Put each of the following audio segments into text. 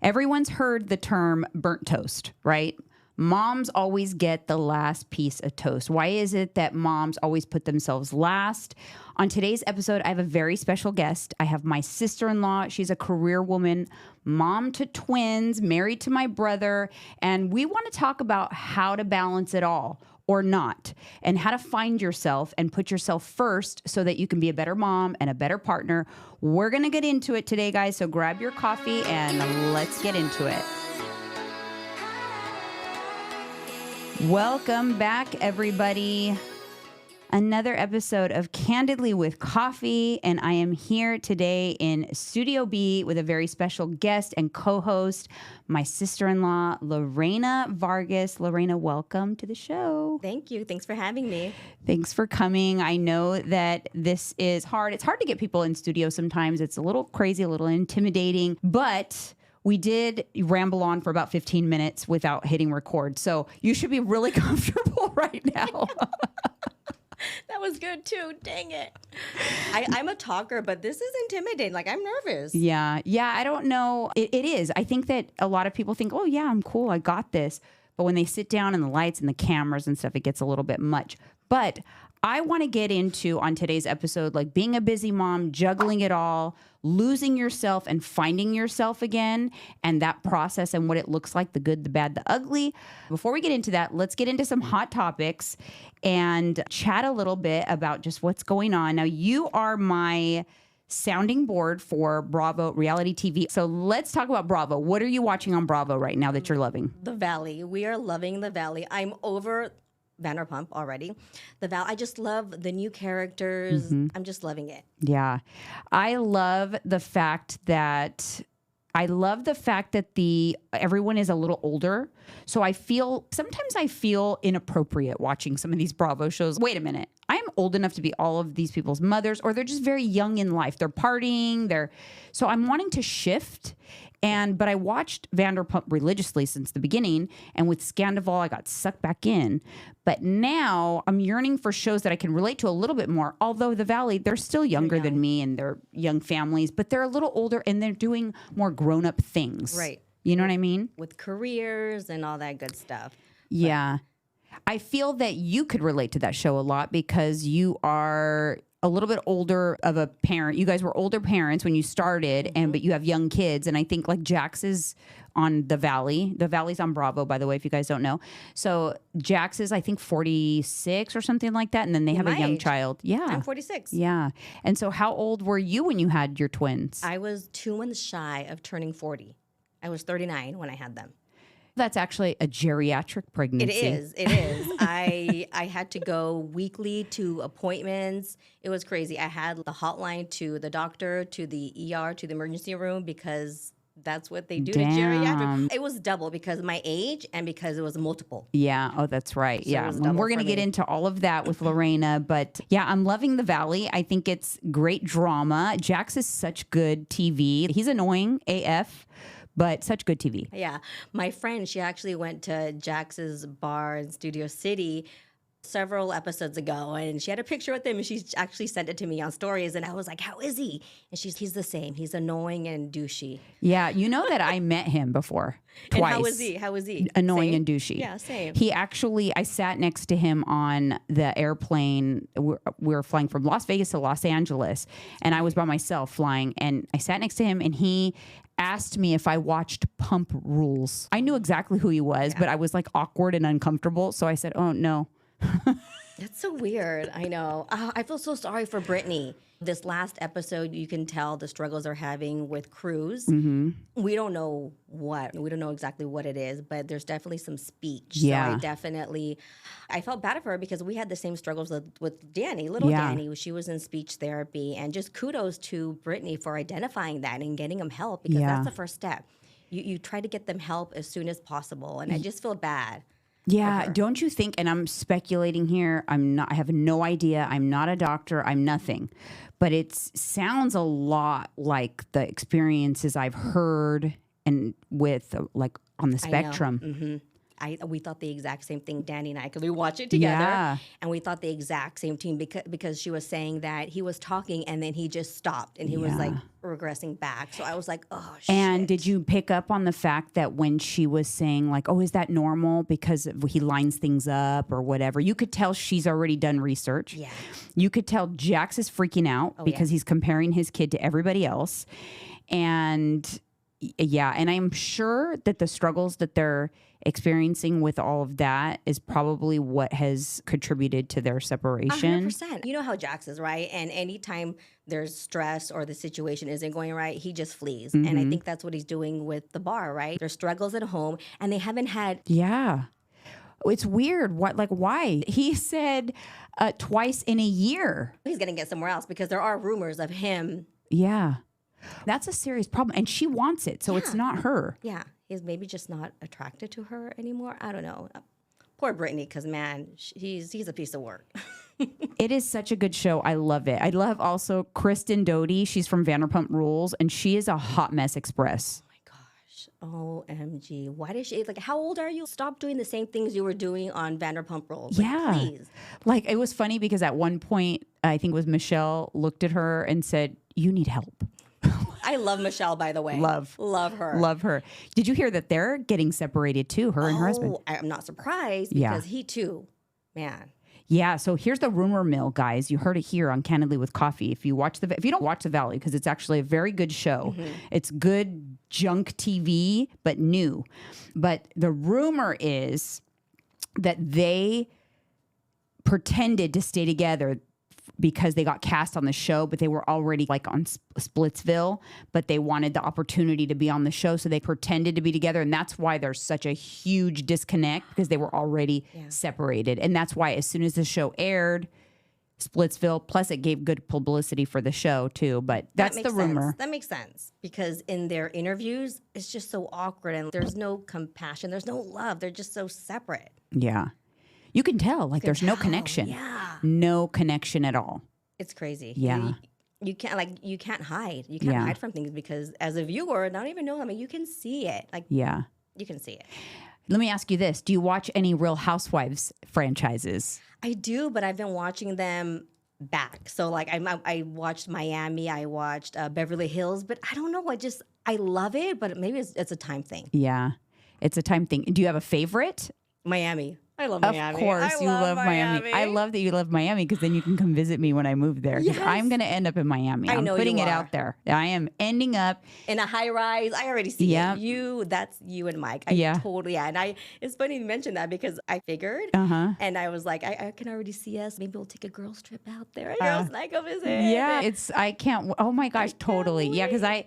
Everyone's heard the term burnt toast, right? Moms always get the last piece of toast. Why is it that moms always put themselves last? On today's episode, I have a very special guest. I have my sister-in-law. She's a career woman, mom to twins, married to my brother, and we want to talk about how to balance it all or not, and how to find yourself and put yourself first so that you can be a better mom and a better partner. We're going to get into it today, guys, so grab your coffee and let's get into it. Welcome back, everybody. Another episode of Candidly with Coffee, and I am here today in Studio B with a very special guest and co-host, my sister-in-law, Lorena Vargas. Lorena, welcome to the show. Thank you. Thanks for having me. Thanks for coming. I know that this is hard. It's hard to get people in studio sometimes. It's a little crazy, a little intimidating, but we did ramble on for about 15 minutes without hitting record. So you should be really comfortable right now. That was good too. Dang it. I'm a talker, but this is intimidating. Like, I'm nervous. Yeah. I don't know. It is. I think that a lot of people think, oh, yeah, I'm cool. I got this. But when they sit down and the lights and the cameras and stuff, it gets a little bit much. But I want to get into, on today's episode, like being a busy mom, juggling it all, losing yourself and finding yourself again, and that process and what it looks like, the good, the bad, the ugly. Before we get into that, let's get into some hot topics and chat a little bit about just what's going on. Now, you are my sounding board for Bravo reality TV. So let's talk about Bravo. What are you watching on Bravo right now that you're loving? The Valley. We are loving The Valley. I'm over Vanderpump already. The Valley. I just love the new characters. I'm just loving it. Yeah. I love the fact that everyone is a little older. So sometimes I feel inappropriate watching some of these Bravo shows. Wait a minute. I'm old enough to be all of these people's mothers, or they're just very young in life. They're partying. So I'm wanting to shift. But I watched Vanderpump religiously since the beginning. And with Scandival, I got sucked back in. But now I'm yearning for shows that I can relate to a little bit more. Although The Valley, they're still younger than me and they're young families, but they're a little older and they're doing more grown-up things. Right. You know what I mean? With careers and all that good stuff. Yeah. I feel that you could relate to that show a lot because you are a little bit older of a parent. You guys were older parents when you started, but you have young kids. And I think like Jax is on The Valley. The Valley's on Bravo, by the way, if you guys don't know. So Jax is, I think, 46 or something like that. And then they have a young child. Yeah. I'm 46. Yeah. And so how old were you when you had your twins? I was 2 months shy of turning 40. I was 39 when I had them. That's actually a geriatric pregnancy. It is. I had to go weekly to appointments. It was crazy. I had the hotline to the doctor, to the ER, to the emergency room, because that's what they do to geriatric. It was double because of my age and because it was multiple. Yeah. Oh, that's right. So yeah. We're going to get into all of that with Lorena. But yeah, I'm loving The Valley. I think it's great drama. Jax is such good TV. He's annoying AF. But such good TV. Yeah. My friend, she actually went to Jax's bar in Studio City several episodes ago, and she had a picture with him, and she actually sent it to me on stories, and I was like, how is he? And he's the same. He's annoying and douchey. Yeah. You know that I met him before. Twice. And how was he? Annoying Same? and douchey. Yeah, same. I sat next to him on the airplane. We were flying from Las Vegas to Los Angeles, and I was by myself flying, and I sat next to him, and he asked me if I watched Pump Rules. I knew exactly who he was, but I was like awkward and uncomfortable. So I said, oh, no. That's so weird. I know. I feel so sorry for Brittany. This last episode, you can tell the struggles they're having with Cruz. We don't know what. We don't know exactly what it is, but there's definitely some speech. Yeah. So I felt bad for her because we had the same struggles with Danny, little Danny. She was in speech therapy. And just kudos to Brittany for identifying that and getting them help, because that's the first step. You try to get them help as soon as possible. And I just feel bad. Yeah, don't you think, and I'm speculating here, I have no idea, I'm not a doctor, I'm nothing, but it sounds a lot like the experiences I've heard and with like on the spectrum. We thought the exact same thing, Danny and I, because we watched it together, Yeah. and we thought the exact same thing because she was saying that he was talking and then he just stopped and he was like regressing back. So I was like, oh shit. And did you pick up on the fact that when she was saying like, oh, is that normal because he lines things up or whatever, you could tell she's already done research. Yeah. You could tell Jax is freaking out because he's comparing his kid to everybody else. And and I'm sure that the struggles that they're experiencing with all of that is probably what has contributed to their separation. 100%. You know how Jax is, right? And anytime there's stress or the situation isn't going right, he just flees. And I think that's what he's doing with the bar, right? There's struggles at home and they haven't had... Yeah. It's weird. Why? He said twice in a year. He's going to get somewhere else because there are rumors of him. Yeah. That's a serious problem. And she wants it. So it's not her. Yeah. He's maybe just not attracted to her anymore. I don't know. Poor Brittany, because, man, he's a piece of work. It is such a good show. I love it. I love also Kristen Doty. She's from Vanderpump Rules, and she is a hot mess express. OMG. Why did she, how old are you? Stop doing the same things you were doing on Vanderpump Rules. Please. It was funny because at one point, I think it was Michelle looked at her and said, you need help. I love Michelle, by the way. Love her. Love her. Did you hear that they're getting separated too, her and her husband? I'm not surprised because he too, man. Yeah, so here's the rumor mill, guys. You heard it here on Candidly with Coffee. If you don't watch The Valley, because it's actually a very good show. It's good junk TV, but new. But the rumor is that they pretended to stay together because they got cast on the show, but they were already on Splitsville, but they wanted the opportunity to be on the show. So they pretended to be together. And that's why there's such a huge disconnect because they were already separated. And that's why as soon as the show aired, Splitsville, plus it gave good publicity for the show too. But that's the rumor. That makes sense because in their interviews, it's just so awkward and there's no compassion. There's no love. They're just so separate. Yeah. You can tell, there's no connection. Yeah. No connection at all. It's crazy. Yeah. You can't you can't hide. You can't hide from things because as a viewer, not even know, you can see it. You can see it. Let me ask you this. Do you watch any Real Housewives franchises? I do, but I've been watching them back. So I watched Miami, I watched Beverly Hills, but I don't know. I love it, but maybe it's a time thing. Yeah. It's a time thing. Do you have a favorite? Miami. I love Miami. Of course, you love Miami. I love that you love Miami because then you can come visit me when I move there. Yes. I'm going to end up in Miami. I'm putting it out there. I am ending up in a high rise. I already see it. That's you and Mike. Totally. And it's funny you mentioned that because I figured, and I was like, I can already see us. Maybe we'll take a girls trip out there. Girls and I go visit. Yeah, I can't. Oh my gosh, totally. Yeah, because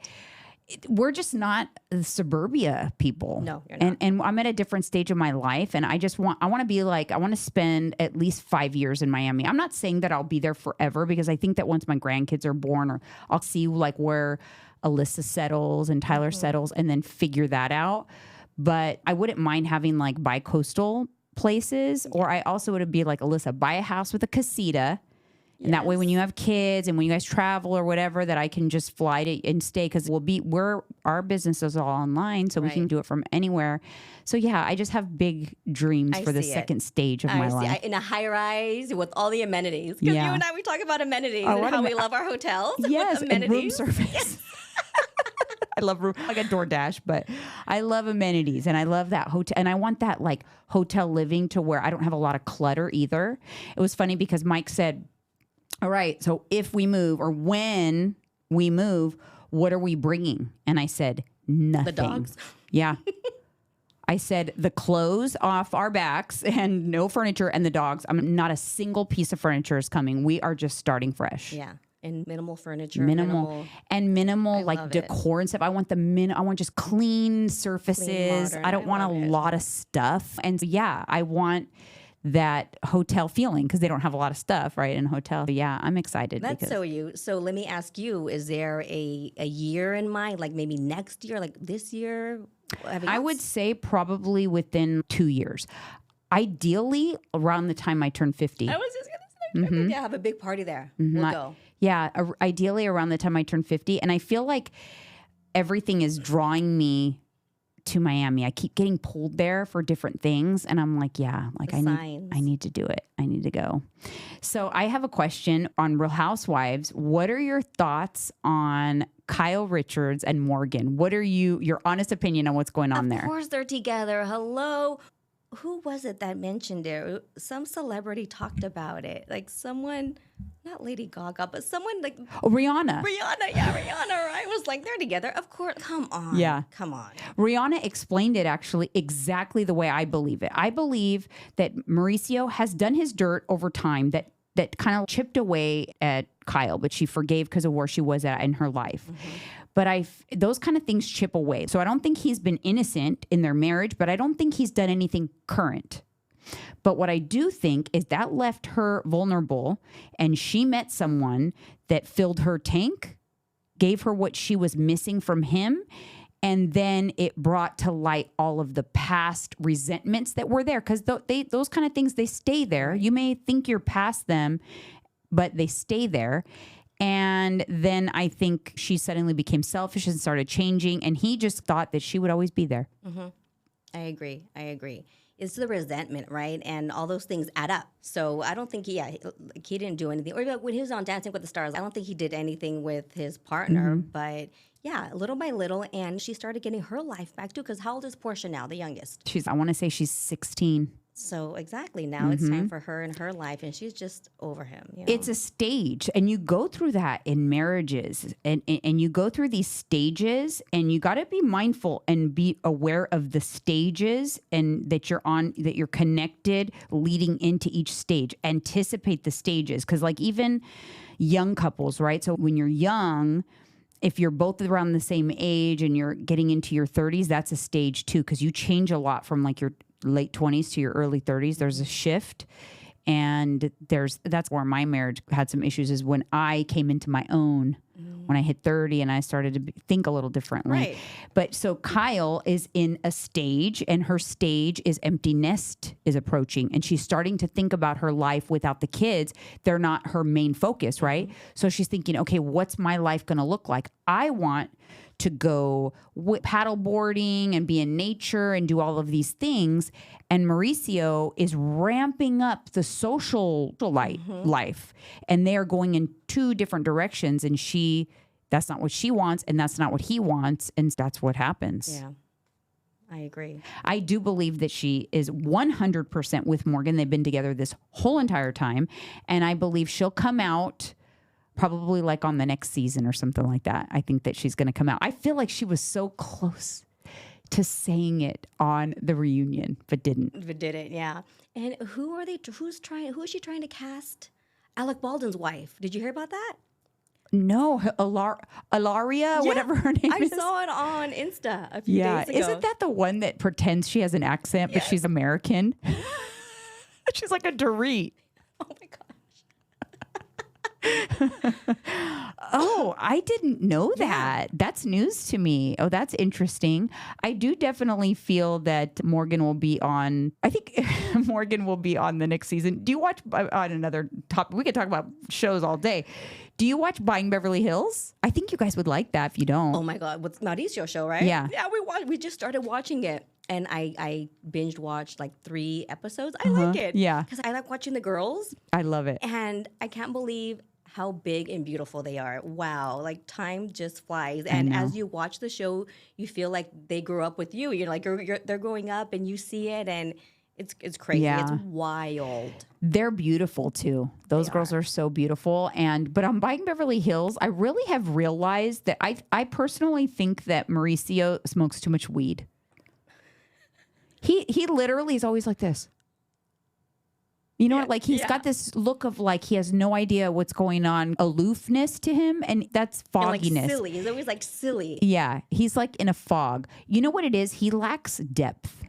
we're just not the suburbia people. No, you're not. And I'm at a different stage of my life. And I want to spend at least 5 years in Miami. I'm not saying that I'll be there forever because I think that once my grandkids are born or I'll see where Alyssa settles and Tyler settles and then figure that out. But I wouldn't mind having bi-coastal places, or I also would be like, Alyssa, buy a house with a casita. And that way, when you have kids and when you guys travel or whatever, that I can just fly to and stay because our business is all online, so we can do it from anywhere. So yeah, I just have big dreams for the second stage of my life. In a high rise with all the amenities. Because you and I, we talk about amenities and how we love our hotels. Yes, with amenities. And room service. Yes. I love room. I got DoorDash, but I love amenities and I love that hotel. And I want that hotel living to where I don't have a lot of clutter either. It was funny because Mike said, all right, so if we move or when we move, what are we bringing? And I said, nothing. The dogs? Yeah. I said, the clothes off our backs and no furniture and the dogs. Not a single piece of furniture is coming. We are just starting fresh. Yeah. And minimal furniture. Minimal decor and stuff. I want I want just clean surfaces. Clean, I don't want a lot of stuff. And I want that hotel feeling because they don't have a lot of stuff in a hotel. Yeah, I'm excited. That's so you. So let me ask you, is there a year in mind, maybe next year, this year? I would say probably within 2 years. Ideally around the time I turn 50. I was just going to say, have a big party there. We'll go. Yeah, ideally around the time I turn 50. And I feel like everything is drawing me to Miami. I keep getting pulled there for different things. And I'm like, yeah, like I need to do it. I need to go. So I have a question on Real Housewives. What are your thoughts on Kyle Richards and Morgan? What are your honest opinion on what's going on there? Of course they're together. Hello. Who was it that mentioned it? Some celebrity talked about it. Like someone, not Lady Gaga, but someone like Rihanna. Rihanna, right? Was like, they're together. Of course. Come on. Yeah. Come on. Rihanna explained it actually exactly the way I believe it. I believe that Mauricio has done his dirt over time that kind of chipped away at Kyle, but she forgave because of where she was at in her life. Mm-hmm. But those kind of things chip away. So I don't think he's been innocent in their marriage, but I don't think he's done anything current. But what I do think is that left her vulnerable, and she met someone that filled her tank, gave her what she was missing from him, and then it brought to light all of the past resentments that were there. Because those kind of things, they stay there. You may think you're past them, but they stay there. And then I think she suddenly became selfish and started changing. And he just thought that she would always be there. Mm-hmm. I agree. It's the resentment, right? And all those things add up. So I don't think he didn't do anything. Or like when he was on Dancing with the Stars, I don't think he did anything with his partner. Mm-hmm. But yeah, little by little. And she started getting her life back too. Because how old is Portia now, the youngest? I want to say she's 16. So exactly, now it's time for her and her life, and she's just over him. You know? It's a stage, and you go through that in marriages, and you go through these stages, and you got to be mindful and be aware of the stages, and that you're connected leading into each stage. Anticipate the stages, because like even young couples, right? So when you're young, if you're both around the same age and you're getting into your 30s, that's a stage too, because you change a lot from like your late 20s to your early 30s. There's a shift. And that's where my marriage had some issues, is when I came into my own, when I hit 30 and I started to think a little differently. Right. But so Kyle is in a stage, and her stage is empty nest is approaching, and she's starting to think about her life without the kids. They're not her main focus, right? So she's thinking, okay, what's my life going to look like? I want to go paddle boarding and be in nature and do all of these things. And Mauricio is ramping up the social life. And they are going in two different directions. And that's not what she wants, and that's not what he wants. And that's what happens. Yeah, I agree. I do believe that she is 100% with Morgan. They've been together this whole entire time. And I believe she'll come out probably like on the next season or something like that. I think that she's going to come out. I feel like she was so close to saying it on the reunion, but didn't. Yeah. And who is she trying to cast? Alec Baldwin's wife. Did you hear about that? No, Ilaria, whatever her name is. I saw it on Insta a few days ago. Isn't that the one that pretends she has an accent, but she's American? She's like a Dorit. Oh my God. Oh, I didn't know that. Yeah. That's news to me. Oh, that's interesting. I do definitely feel that Morgan will be on. I think Morgan will be on the next season. Do you watch on another topic? We could talk about shows all day. Do you watch Buying Beverly Hills? I think you guys would like that if you don't. Oh my God. With Mauricio show, right? Yeah. Yeah, we just started watching it. And I binge watched like 3 episodes. I like it. Yeah. Because I like watching the girls. I love it. And I can't believe how big and beautiful they are. Wow. Like time just flies. And as you watch the show, you feel like they grew up with you. You're like, they're growing up and you see it, and it's crazy. Yeah. It's wild. They're beautiful too. Those girls are so beautiful. But on Buying Beverly Hills, I really have realized that I personally think that Mauricio smokes too much weed. He literally is always like this. You know what? Like he's got this look of like he has no idea what's going on, aloofness to him, and that's fogginess. And like silly. He's always like silly. Yeah, he's like in a fog. You know what it is? He lacks depth.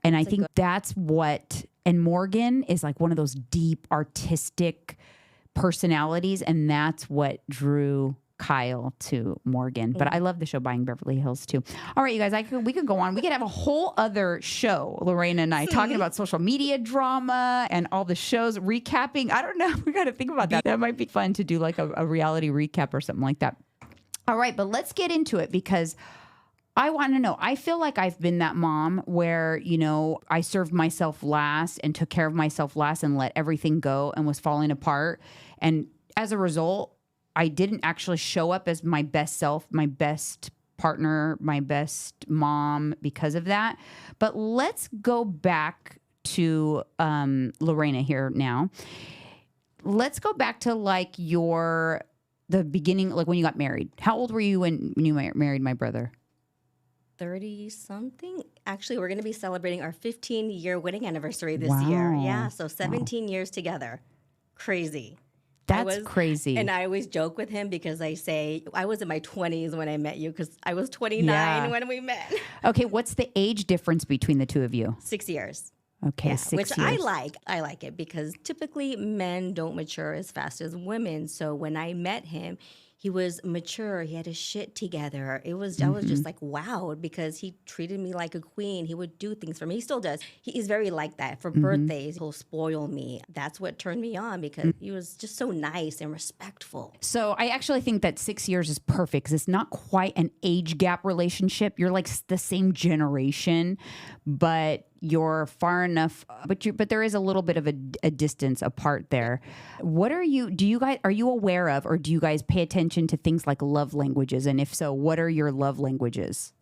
And I think that's what. And Morgan is like one of those deep artistic personalities, and that's what drew Kyle to Morgan. But I love the show Buying Beverly Hills too. All right, you guys, we could go on. We could have a whole other show, Lorena and I, talking about social media drama and all the shows, recapping. I don't know. We got to think about that. That might be fun to do like a reality recap or something like that. All right, but let's get into it, because I want to know. I feel like I've been that mom where, I served myself last and took care of myself last and let everything go and was falling apart. And as a result, I didn't actually show up as my best self, my best partner, my best mom because of that. But let's go back to Lorena here now. Let's go back to the beginning, like when you got married. How old were you when you married my brother? 30 something. Actually, we're going to be celebrating our 15-year wedding anniversary this Wow. year. Yeah, so 17 years together. Crazy. That's crazy. And I always joke with him because I say, I was in my 20s when I met you because I was 29 when we met. Okay, what's the age difference between the two of you? 6 years. Okay, Yeah, 6 which years. I like. I like it because typically men don't mature as fast as women. So when I met him, he was mature. He had his shit together. I was just like, wow, because he treated me like a queen. He would do things for me. He still does. He's very like that. For birthdays, he'll spoil me. That's what turned me on because he was just so nice and respectful. So I actually think that 6 years is perfect because it's not quite an age gap relationship. You're like the same generation, but you're far enough, but there is a little bit of a distance apart there. What are you aware of, or do you guys pay attention to things like love languages? And if so, what are your love languages?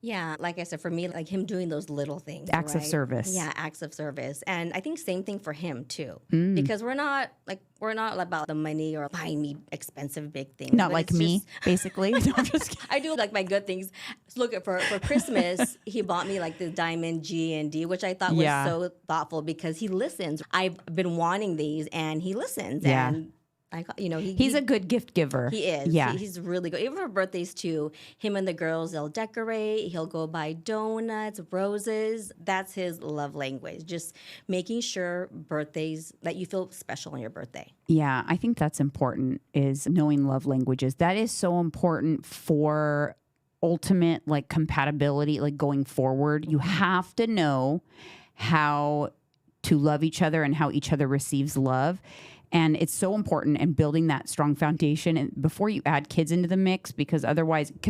Yeah, like I said, for me, like him doing those little things. Acts of right? service. Yeah, acts of service. And I think same thing for him too. Because we're not about the money or buying me expensive big things. Not but like it's me, just- basically. No, I'm just kidding. I do like my good things. Look, for Christmas, he bought me like the diamond G and D, which I thought was so thoughtful because he listens. I've been wanting these and he listens. Yeah. And He's a good gift giver. He is. Yeah. He's really good. Even for birthdays too, him and the girls, they'll decorate. He'll go buy donuts, roses. That's his love language. Just making sure birthdays, that you feel special on your birthday. Yeah, I think that's important, is knowing love languages. That is so important for ultimate like compatibility, like going forward. You have to know how to love each other and how each other receives love. And it's so important in building that strong foundation and before you add kids into the mix, because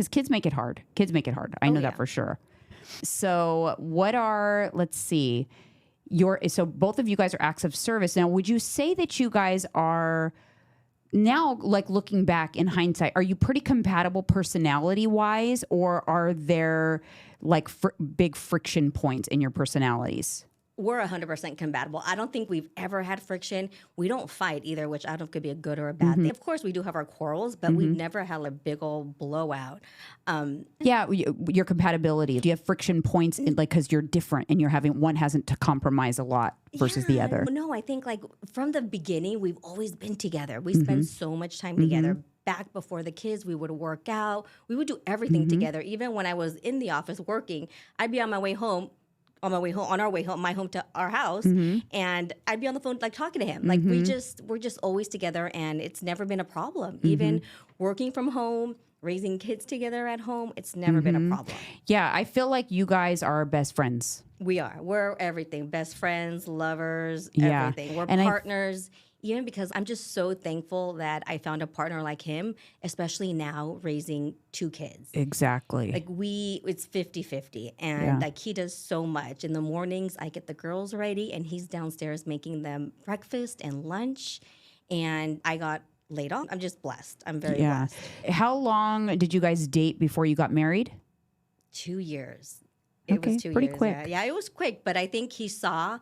kids make it hard. I know that for sure. So let's see, so both of you guys are acts of service. Now, would you say that you guys are now, like looking back in hindsight, are you pretty compatible personality wise, or are there like big friction points in your personalities? We're 100% compatible. I don't think we've ever had friction. We don't fight either, which I don't know if could be a good or a bad thing. Of course, we do have our quarrels, but we've never had a big old blowout. Yeah, your compatibility. Do you have friction points because you're different and one hasn't to compromise a lot versus the other? No, I think like from the beginning, we've always been together. We spend so much time together. Back before the kids, we would work out. We would do everything together. Even when I was in the office working, I'd be on my way home, my home to our house, and I'd be on the phone like talking to him. Like we're just always together, and it's never been a problem. Even working from home, raising kids together at home, it's never been a problem. Yeah, I feel like you guys are best friends. We are. We're everything. Best friends, lovers, Yeah. everything. We're And partners. Even because I'm just so thankful that I found a partner like him, especially now raising 2 kids. Exactly. Like it's 50-50. And like he does so much. In the mornings, I get the girls ready and he's downstairs making them breakfast and lunch. And I got laid off. I'm just blessed. I'm very blessed. How long did you guys date before you got married? 2 years. It was 2 pretty years. quick. Yeah, it was quick. But I think he saw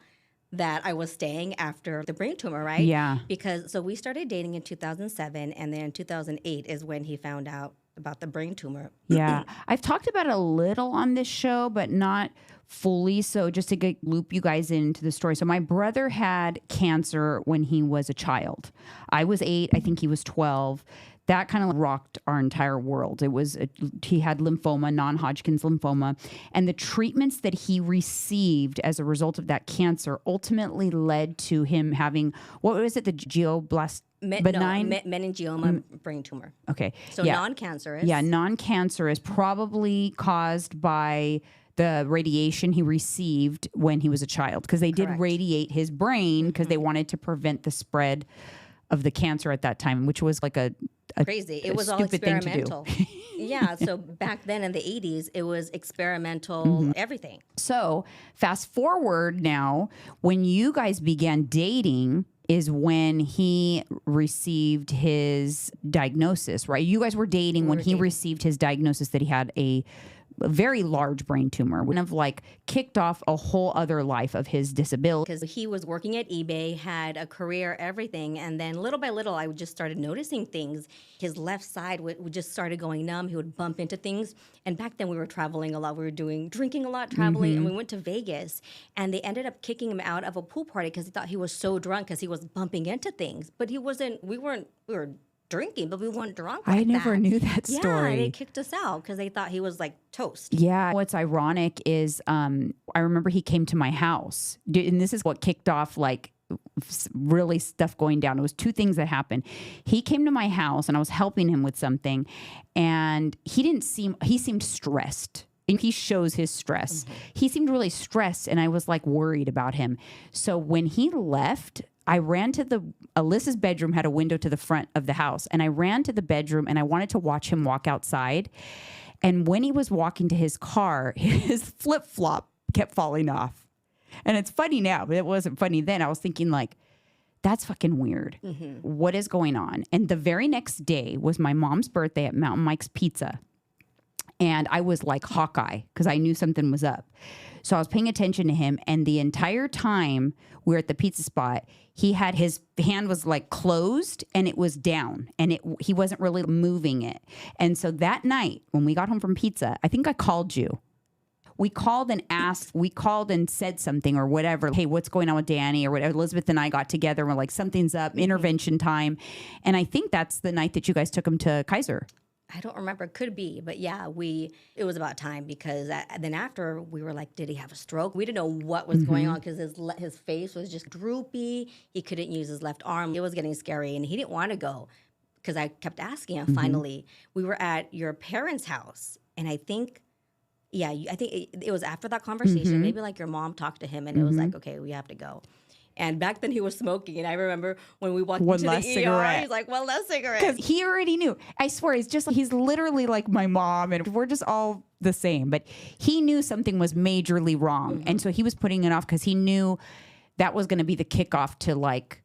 that I was staying after the brain tumor, right? Yeah. So we started dating in 2007, and then 2008 is when he found out about the brain tumor. Yeah. I've talked about it a little on this show, but not fully. So just to loop you guys into the story. So my brother had cancer when he was a child. I was 8. I think he was 12. That kind of rocked our entire world. He had lymphoma, non-Hodgkin's lymphoma, and the treatments that he received as a result of that cancer ultimately led to him having, what was it, the meningioma brain tumor. Okay. So non-cancerous. Yeah, non-cancerous, probably caused by the radiation he received when he was a child, because they did radiate his brain because they wanted to prevent the spread of the cancer at that time, which was like a crazy. It was all stupid thing to do. experimental. Yeah. So back then in the 80s, it was experimental, everything. So fast forward now, when you guys began dating is when he received his diagnosis, right? You guys were dating when he received his diagnosis that he had a very large brain tumor, kind of like kicked off a whole other life of his disability. Because he was working at eBay, had a career, everything. And then little by little, I just started noticing things. His left side would just started going numb. He would bump into things. And back then we were traveling a lot. We were drinking a lot, traveling. And we went to Vegas. And they ended up kicking him out of a pool party because they thought he was so drunk because he was bumping into things. But we were drinking, but we weren't drunk. I never knew that story. Yeah, they kicked us out because they thought he was like toast. Yeah. What's ironic is I remember he came to my house, and this is what kicked off like really stuff going down. It was two things that happened. He came to my house and I was helping him with something, and he seemed stressed. And he shows his stress. He seemed really stressed, and I was like worried about him. So when he left, I ran to Alyssa's bedroom had a window to the front of the house, and I ran to the bedroom and I wanted to watch him walk outside. And when he was walking to his car, his flip-flop kept falling off. And it's funny now, but it wasn't funny then. I was thinking like, that's fucking weird. What is going on? And the very next day was my mom's birthday at Mountain Mike's Pizza. And I was like Hawkeye because I knew something was up. So I was paying attention to him. And the entire time we were at the pizza spot, he had his hand was like closed and it was down and he wasn't really moving it. And so that night when we got home from pizza, I think I called you. We called and said something or whatever. Hey, what's going on with Danny or whatever? Elizabeth and I got together and we're like, something's up, intervention time. And I think that's the night that you guys took him to Kaiser. I don't remember. Could be. But yeah, it was about time because then after we were like, did he have a stroke? We didn't know what was going on because his face was just droopy. He couldn't use his left arm. It was getting scary and he didn't want to go because I kept asking him. Finally, we were at your parents' house and I think it was after that conversation. Maybe like your mom talked to him and it was like, okay, we have to go. And back then he was smoking. And I remember when we walked into the ER, he's like, one less cigarette. Because he already knew. I swear, he's literally like my mom and we're just all the same. But he knew something was majorly wrong. And so he was putting it off because he knew that was going to be the kickoff to like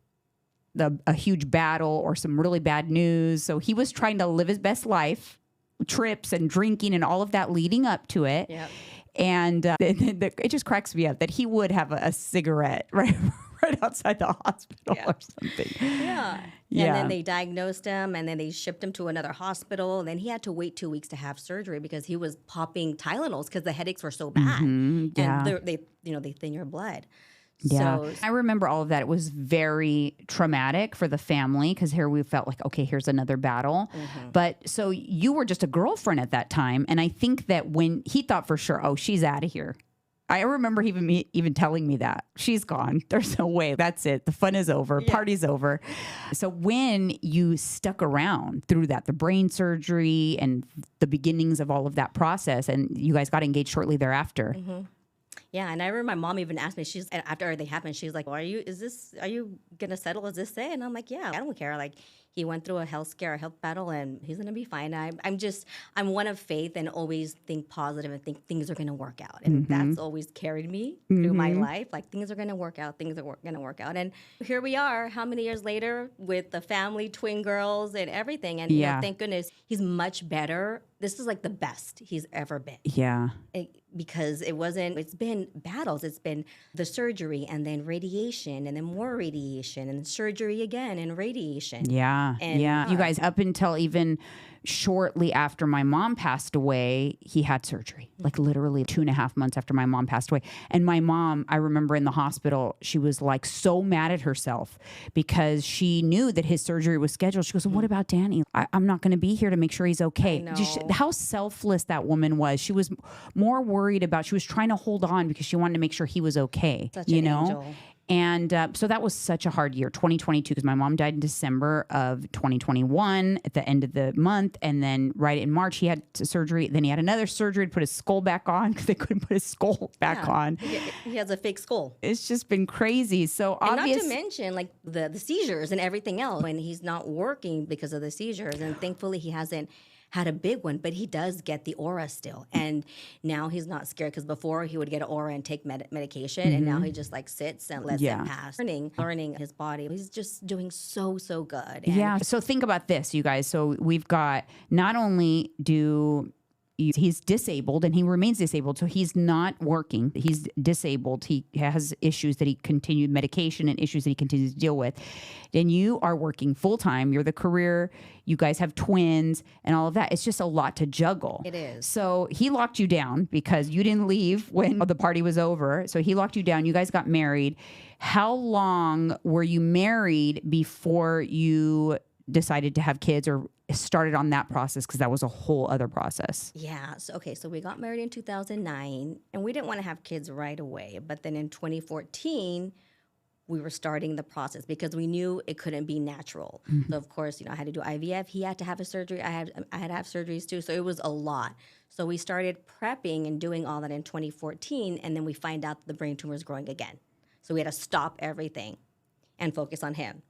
a huge battle or some really bad news. So he was trying to live his best life, trips and drinking and all of that leading up to it. Yep. And it just cracks me up that he would have a cigarette, right? Right outside the hospital or something. Yeah. And then they diagnosed him and then they shipped him to another hospital. And then he had to wait 2 weeks to have surgery because he was popping Tylenols because the headaches were so bad. And they thin your blood. Yeah. So, I remember all of that. It was very traumatic for the family because here we felt like, okay, here's another battle. But so you were just a girlfriend at that time. And I think that when he thought for sure, oh, she's out of here. I remember even telling me that. She's gone. There's no way. That's it. The fun is over. Yeah. Party's over. So when you stuck around through that, the brain surgery and the beginnings of all of that process, and you guys got engaged shortly thereafter. Yeah, and I remember my mom even asked me, after everything happened, she's like, well, are you going to settle? Is this it? And I'm like, yeah, I don't care. Like, he went through a health battle and he's going to be fine. I'm one of faith and always think positive and think things are going to work out. And that's always carried me through my life. Like, things are going to work out. Things are going to work out. And here we are, how many years later with the family, twin girls and everything. And thank goodness he's much better. This is like the best he's ever been. Yeah. Because it's been battles. It's been the surgery and then radiation and then more radiation and surgery again and radiation. Yeah. You guys, up until even shortly after my mom passed away, he had surgery, like literally 2.5 months after my mom passed away. And my mom, I remember in the hospital, she was like so mad at herself because she knew that his surgery was scheduled. She goes, well, what about Danny? I'm not going to be here to make sure he's okay. How selfless that woman was. She was more worried about, she was trying to hold on because she wanted to make sure he was okay. Such an angel. And so that was such a hard year, 2022, because my mom died in December of 2021 at the end of the month. And then right in March, he had surgery. Then he had another surgery to put his skull back on because they couldn't put his skull back on. He has a fake skull. It's just been crazy. So obviously, not to mention like the seizures and everything else when he's not working because of the seizures. And thankfully he hasn't had a big one, but he does get the aura still. And now he's not scared because before he would get an aura and take medication. And now he just like sits and lets it pass. Learning his body. He's just doing so good. And so think about this, you guys. So we've got not only he's disabled and he remains disabled. So he's not working. He's disabled. He has issues that he continued medication and issues that he continues to deal with. Then you are working full time. You're the career. You guys have twins and all of that. It's just a lot to juggle. It is. So he locked you down because you didn't leave when the party was over. So he locked you down. You guys got married. How long were you married before you decided to have kids or started on that process? Because that was a whole other process. Yeah. So we got married in 2009 and we didn't want to have kids right away. But then in 2014, we were starting the process because we knew it couldn't be natural. So of course, I had to do IVF. He had to have a surgery. I had to have surgeries too. So it was a lot. So we started prepping and doing all that in 2014. And then we find out that the brain tumor is growing again. So we had to stop everything and focus on him.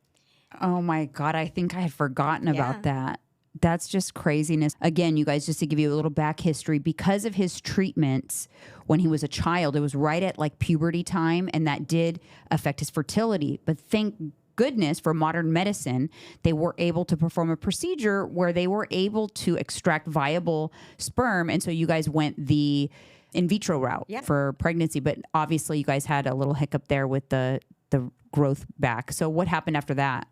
Oh my God. I think I had forgotten about that. That's just craziness. Again, you guys, just to give you a little back history, because of his treatments when he was a child, it was right at like puberty time, and that did affect his fertility. But thank goodness for modern medicine, they were able to perform a procedure where they were able to extract viable sperm. And so you guys went the in vitro route for pregnancy. But obviously you guys had a little hiccup there with the growth back. So what happened after that?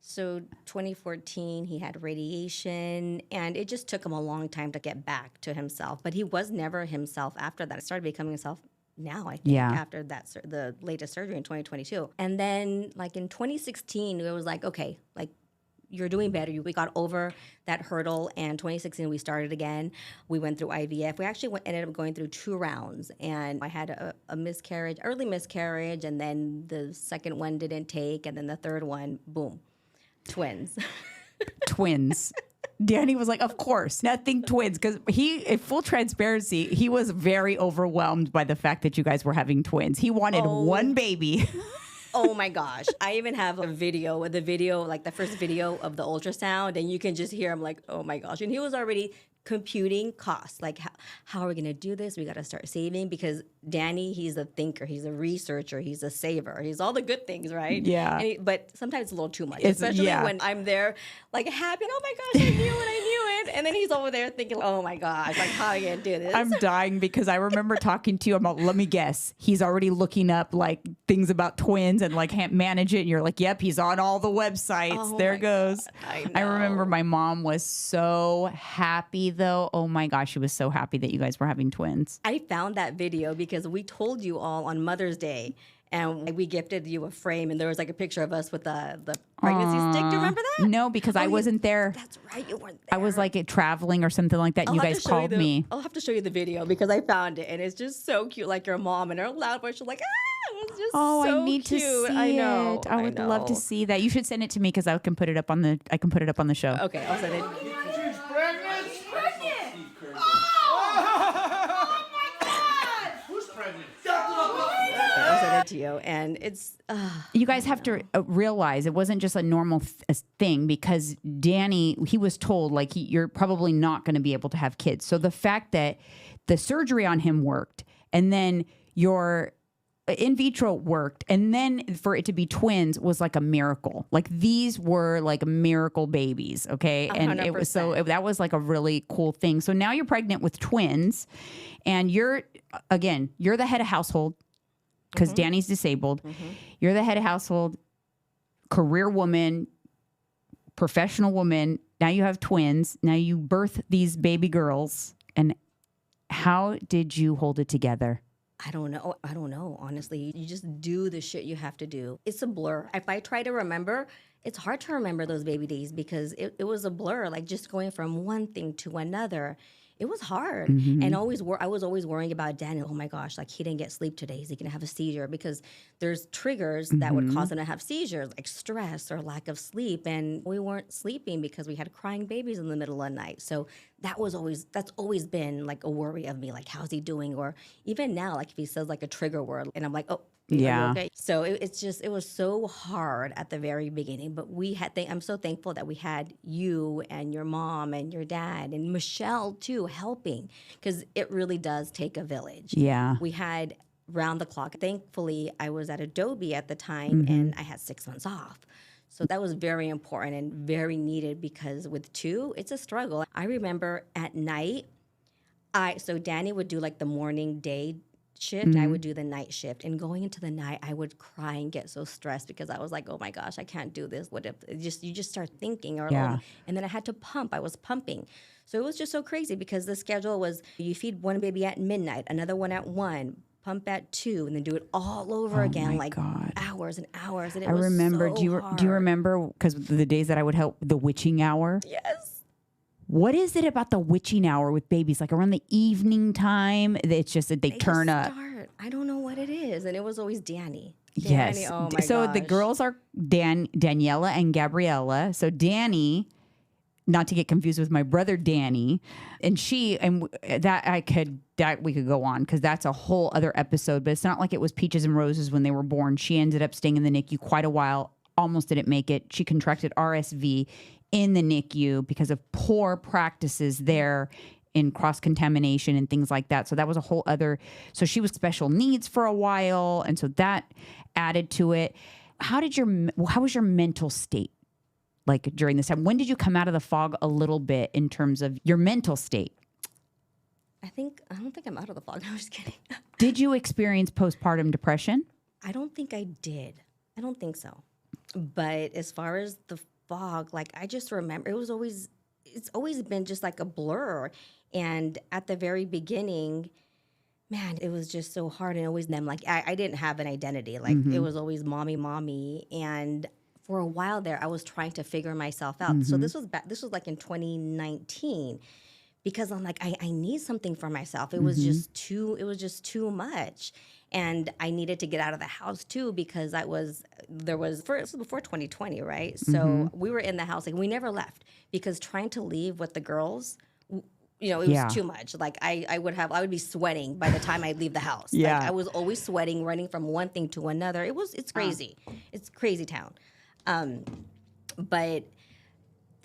So 2014, he had radiation, and it just took him a long time to get back to himself. But he was never himself after that. It started becoming himself now, I think, after that the latest surgery in 2022. And then, like in 2016, it was like, okay, like you're doing better. We got over that hurdle, and 2016 we started again. We went through IVF. We actually ended up going through 2 rounds, and I had a miscarriage, early miscarriage, and then the second one didn't take, and then the third one, boom. Twins. Twins. Danny was like, of course, nothing twins. Because in full transparency, he was very overwhelmed by the fact that you guys were having twins. He wanted one baby. Oh my gosh. I even have a video, like the first video of the ultrasound, and you can just hear him like, oh my gosh. And he was already computing costs. Like, how are we going to do this? We got to start saving because Danny, he's a thinker, he's a researcher, he's a saver, he's all the good things, right? Yeah. But sometimes it's a little too much, especially when I'm there, like happy. Oh my gosh, I knew it. And then he's over there thinking, oh my gosh, like how are you going to do this? I'm dying because I remember talking to you about, let me guess, he's already looking up like things about twins and like can't manage it. And you're like, yep, he's on all the websites. Oh there goes. I remember my mom was so happy though. Oh my gosh, she was so happy that you guys were having twins. I found that video because we told you all on Mother's Day, and we gifted you a frame, and there was like a picture of us with the pregnancy stick. Do you remember that? No, because I wasn't there. That's right, you weren't there. I was like traveling or something like that, and you guys called me. I'll have to show you the video because I found it, and it's just so cute. Like your mom and her loud voice, she's like, ah, it was just so I need cute. to see I know. it. I would love to see that. You should send it to me because I can put it up on the show. Okay, I'll send it. She's pregnant. I'll send it to you, and it's. You guys have to realize it wasn't just a normal thing because Danny, he was told like you're probably not going to be able to have kids. So the fact that the surgery on him worked, and then your in vitro worked, and then for it to be twins was like a miracle. Like these were like miracle babies, okay? 100%. And it was that was like a really cool thing. So now you're pregnant with twins, and you're the head of household because Danny's disabled. You're the head of household, career woman, professional woman. Now you have twins. Now you birth these baby girls. And how did you hold it together? I don't know. Honestly, you just do the shit you have to do. It's a blur. If I try to remember, it's hard to remember those baby days because it was a blur, like just going from one thing to another. it was hard. And I was always worrying about Daniel. Oh my gosh, like he didn't get sleep today. Is he going to have a seizure? Because there's triggers that would cause him to have seizures, like stress or lack of sleep. And we weren't sleeping because we had crying babies in the middle of the night. So that's always been like a worry of me. Like, how's he doing? Or even now, like if he says like a trigger word and I'm like, oh, yeah. Okay. So it was so hard at the very beginning, but I'm so thankful that we had you and your mom and your dad and Michelle too helping, because it really does take a village. Yeah. We had round the clock. Thankfully, I was at Adobe at the time and I had 6 months off. So that was very important and very needed, because with two, it's a struggle. I remember at night, so Danny would do like the morning day shift, I would do the night shift, and going into the night I would cry and get so stressed because I was like, oh my gosh, I can't do this. What if you just start thinking, or and then I had to pump. I was pumping. So it was just so crazy because the schedule was you feed one baby at midnight, another one at 1, pump at 2, and then do it all over again, like hours and hours. And it was remember, so do you remember, because the days that I would help, the witching hour? Yes. What is it about the witching hour with babies? Like around the evening time, it's just that they turn up. I don't know what it is. And it was always Danny. Yes. Oh my so gosh. the girls are Daniela and Gabriella. So Danny, not to get confused with my brother Danny, and we could go on because that's a whole other episode. But it's not like it was peaches and roses when they were born. She ended up staying in the NICU quite a while, almost didn't make it. She contracted RSV in the NICU because of poor practices there in cross-contamination and things like that. So that was a whole other, so she was special needs for a while. And so that added to it. How was your mental state like during this time? When did you come out of the fog a little bit in terms of your mental state? I don't think I'm out of the fog. I'm just kidding. Did you experience postpartum depression? I don't think I did. I don't think so. But as far as the fog, like I just remember it's always been just like a blur. And at the very beginning, man, it was just so hard, and always them. Like I didn't have an identity. Like it was always mommy. And for a while there, I was trying to figure myself out. So this was like in 2019, because I'm like, I need something for myself. It was just too much. And I needed to get out of the house too, because it was before 2020, right? So we were in the house, like we never left, because trying to leave with the girls, it was too much. Like I would be sweating by the time I leave the house. Yeah. Like I was always sweating, running from one thing to another. It's crazy. It's crazy town. But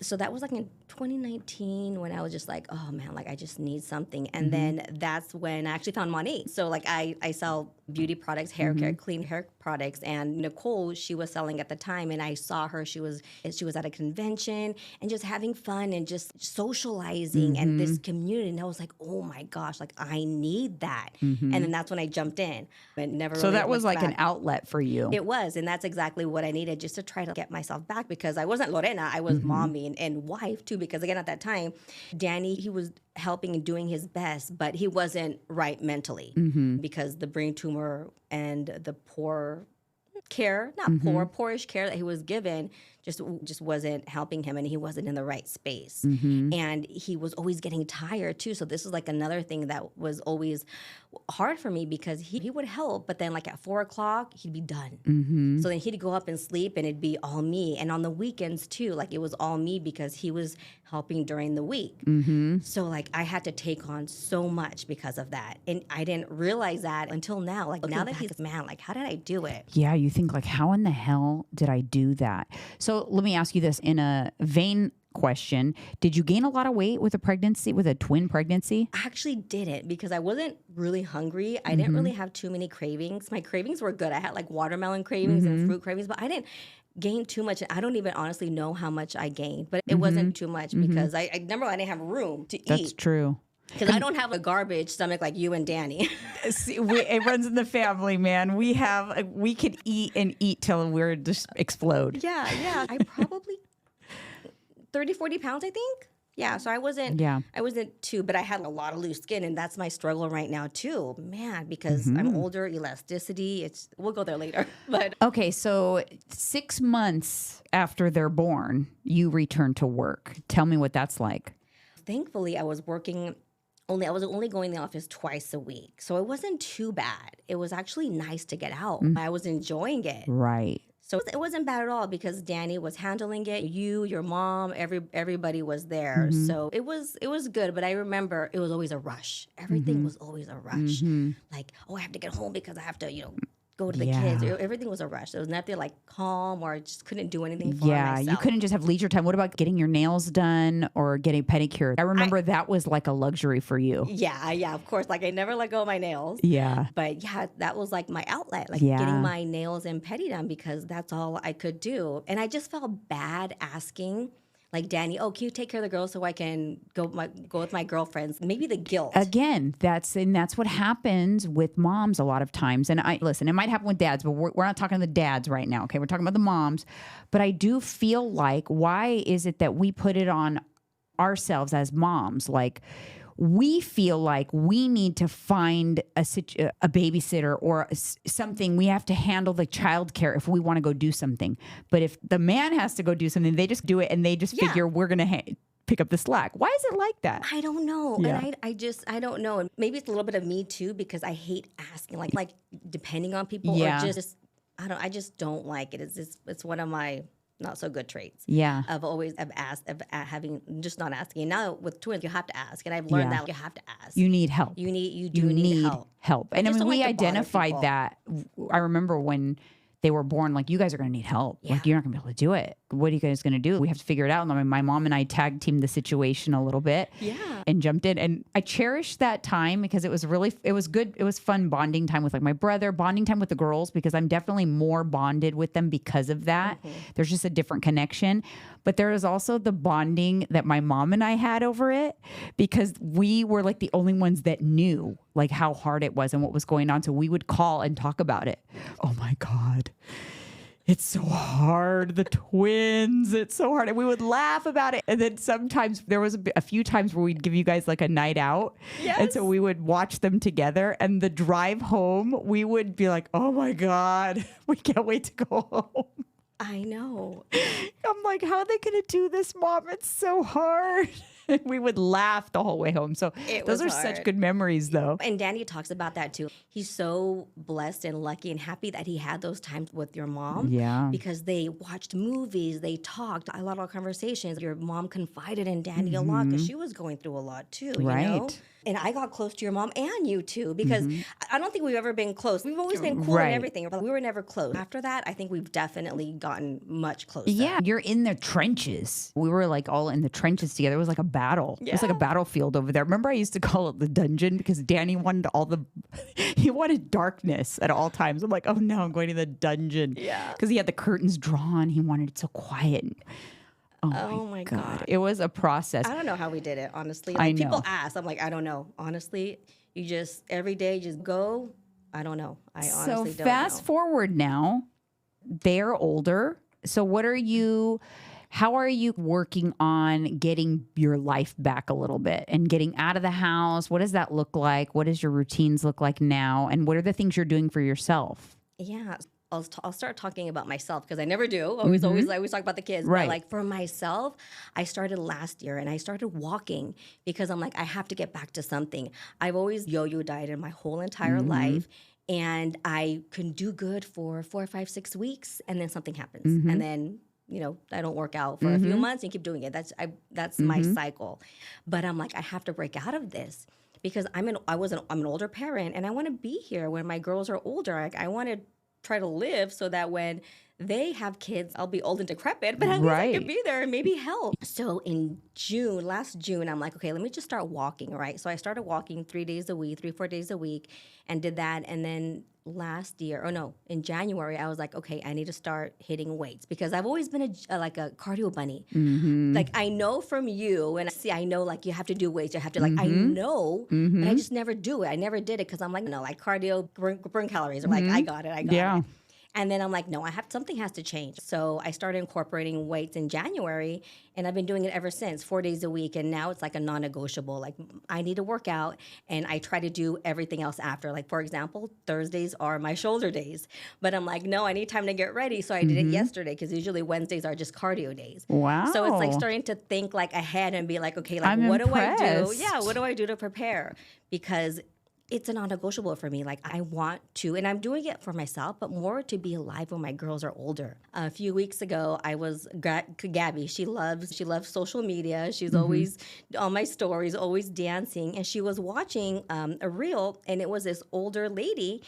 so that was like in 2019 when I was just like, oh man, like I just need something. And then that's when I actually found Monee. So like I sell beauty products, hair care, clean hair products. And Nicole, she was selling at the time, and I saw her. She was at a convention and just having fun and just socializing and this community. And I was like, oh my gosh, like I need that. And then that's when I jumped in. But never. So really that was like back. an outlet for you. It was, and that's exactly what I needed, just to try to get myself back, because I wasn't Lorena, I was mommy and wife too. Because again, at that time, Danny, he was helping and doing his best, but he wasn't right mentally because the brain tumor and the poor care, poorish care that he was given just wasn't helping him, and he wasn't in the right space. And he was always getting tired too. So this is like another thing that was always hard for me, because he would help, but then like at 4:00 he'd be done. So then he'd go up and sleep, and it'd be all me. And on the weekends too, like it was all me, because he was helping during the week. So like I had to take on so much because of that, and I didn't realize that until now. Like now that he's man, like how did I do it? Yeah, you think like, how in the hell did I do that? So let me ask you this in a vain question. Did you gain a lot of weight with a twin pregnancy? I actually didn't, because I wasn't really hungry. I didn't really have too many cravings. My cravings were good. I had like watermelon cravings and fruit cravings, but I didn't gain too much. I don't even honestly know how much I gained, but it wasn't too much, because I didn't have room to eat. That's true. Because I don't have a garbage stomach like you and Danny. See, it runs in the family, man. We could eat and eat till we're just explode. Yeah. I probably 30, 40 pounds, I think. Yeah, so I wasn't too, but I had a lot of loose skin, and that's my struggle right now too, man, because I'm older, elasticity, we'll go there later. But okay, so 6 months after they're born, you return to work. Tell me what that's like. Thankfully, I was working I was only going to the office twice a week. So it wasn't too bad. It was actually nice to get out. I was enjoying it. Right. So it wasn't bad at all because Danny was handling it. You, your mom, everybody was there. So it was good. But I remember it was always a rush. Everything was always a rush. Like, oh, I have to get home because I have to, go to the kids. Everything was a rush. There was nothing like calm, or I just couldn't do anything for myself. You couldn't just have leisure time. What about getting your nails done or getting pedicure? I remember that was like a luxury for you. Yeah, of course. Like I never let go of my nails. Yeah. But yeah, that was like my outlet, like getting my nails and pedi done because that's all I could do. And I just felt bad asking. Like, Danny, can you take care of the girls so I can go with my girlfriends? Maybe the guilt. Again, that's what happens with moms a lot of times. And listen, it might happen with dads, but we're not talking to the dads right now. Okay, we're talking about the moms. But I do feel like, why is it that we put it on ourselves as moms? Like, we feel like we need to find a babysitter or something. We have to handle the childcare if we want to go do something. But if the man has to go do something, they just do it and they just figure we're going to pick up the slack. Why is it like that? I don't know. Yeah. And I don't know. And maybe it's a little bit of me too, because I hate asking, like depending on people or just, I just don't like it. It's one of my not so good traits. Yeah. Of having just not asking. Now with twins, you have to ask. And I've learned that you have to ask. You need help. You do need help. And I mean, we identified people. that. I remember when they were born, like, you guys are going to need help. Like, you're not going to be able to do it. What are you guys going to do? We have to figure it out. And I mean, my mom and I tag teamed the situation a little bit and jumped in. And I cherished that time because it was good. It was fun bonding time with like my brother, bonding time with the girls, because I'm definitely more bonded with them because of that. There's just a different connection. But there is also the bonding that my mom and I had over it, because we were like the only ones that knew like how hard it was and what was going on. So we would call and talk about it. Oh my God. It's so hard. The twins, it's so hard. And we would laugh about it. And then sometimes there was a few times where we'd give you guys like a night out. Yes. And so we would watch them together. And the drive home, we would be like, oh my God, we can't wait to go home. I know. I'm like, how are they going to do this, Mom? It's so hard. We would laugh the whole way home. So those are such good memories, though. And Danny talks about that, too. He's so blessed and lucky and happy that he had those times with your mom. Yeah. Because they watched movies. They talked. A lot of conversations. Your mom confided in Danny a lot because she was going through a lot, too. Right. You know? And I got close to your mom and you, too, because I don't think we've ever been close. We've always been cool and everything, but we were never close. After that, I think we've definitely gotten much closer. Yeah, you're in the trenches. We were like all in the trenches together. It was like a battle. Yeah. It was like a battlefield over there. Remember, I used to call it the dungeon because Danny wanted he wanted darkness at all times. I'm like, oh no, I'm going to the dungeon. Yeah. Because he had the curtains drawn. He wanted it so quiet. Oh my God. It was a process. I don't know how we did it, honestly. I know. People ask. I'm like, I don't know. Honestly, you just, every day, just go. I don't know. I honestly don't know. So fast forward now, they're older. So how are you working on getting your life back a little bit and getting out of the house? What does that look like? What does your routines look like now? And what are the things you're doing for yourself? Yeah. I'll start talking about myself because I never do. I always talk about the kids. Right. But like for myself, I started last year and I started walking because I'm like, I have to get back to something. I've always yo-yo dieted my whole entire life. And I can do good for 4, 5, 6 weeks, and then something happens. And then, I don't work out for a few months and keep doing it. That's my cycle. But I'm like, I have to break out of this because I'm an older parent and I want to be here when my girls are older. I want to try to live so that when they have kids, I'll be old and decrepit, but at least I can be there and maybe help. So in last June, I'm like, okay, let me just start walking, right? So I started walking 3 days a week, 3, 4 days a week, and did that. And then in January, I was like, okay, I need to start hitting weights because I've always been a cardio bunny. Like I know from you, and I know like you have to do weights, you have to I know, but I just never do it. I never did it because I'm like, no, like cardio, burn calories. I'm like, I got it. And then I'm like, no, something has to change. So I started incorporating weights in January, and I've been doing it ever since, 4 days a week. And now it's like a non-negotiable. Like, I need to work out, and I try to do everything else after. Like, for example, Thursdays are my shoulder days. But I'm like, no, I need time to get ready. So I did it yesterday, because usually Wednesdays are just cardio days. Wow. So it's like starting to think like ahead and be like, okay, like, I'm what do I do? impressed. Yeah, what do I do to prepare? Because it's a non-negotiable for me. Like, I want to, and I'm doing it for myself, but more to be alive when my girls are older. A few weeks ago, I was Gabby. She loves social media. She's always on my stories, always dancing, and she was watching a reel, and it was this older lady.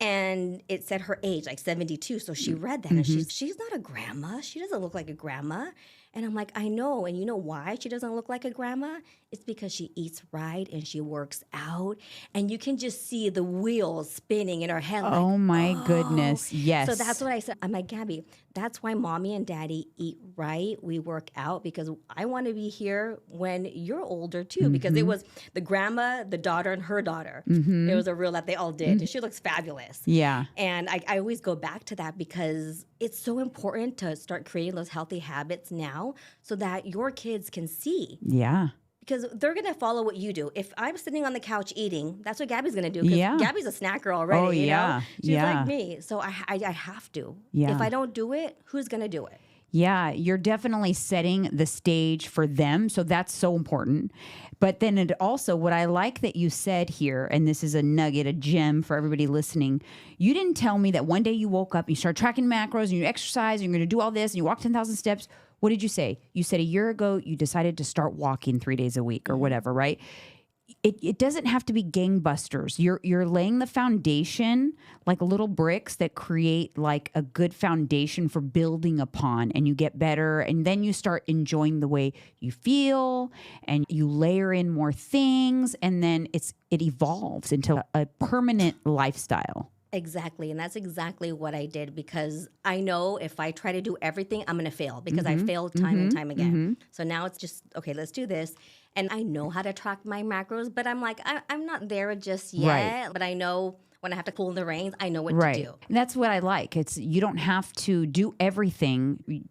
And it said her age, like 72. So she read that, and she's not a grandma. She doesn't look like a grandma. And I'm like, I know. And you know why she doesn't look like a grandma? It's because she eats right and she works out. And you can just see the wheels spinning in her head. Oh, like, my goodness. Yes. So that's what I said. I'm like, Gabby, that's why mommy and daddy eat right. We work out, because I want to be here when you're older too. Because it was the grandma, the daughter, and her daughter. It was a reel that they all did. And she looks fabulous. Yeah. And I always go back to that, because it's so important to start creating those healthy habits now, so that your kids can see. Yeah. Because they're going to follow what you do. If I'm sitting on the couch eating, that's what Gabby's going to do. Because Yeah. Gabby's a snacker already, Oh, you yeah. know? She's Yeah. like me. So I have to. Yeah. If I don't do it, who's going to do it? Yeah, you're definitely setting the stage for them. So that's so important. But then it also, what I like that you said here, and this is a nugget, a gem for everybody listening. You didn't tell me that one day you woke up, you started tracking macros, and you exercise, and you're going to do all this, and you walk 10,000 steps. What did you say? You said a year ago you decided to start walking 3 days a week or whatever, right? It doesn't have to be gangbusters. You're laying the foundation, like little bricks that create like a good foundation for building upon, and you get better, and then you start enjoying the way you feel, and you layer in more things, and then it evolves into a permanent lifestyle. Exactly. And that's exactly what I did, because I know if I try to do everything, I'm going to fail, because I failed time and time again. So now it's just, okay, let's do this. And I know how to track my macros, but I'm like, I'm not there just yet. Right. But I know when I have to pull the reins, I know what to do. And that's what I like. You don't have to do everything.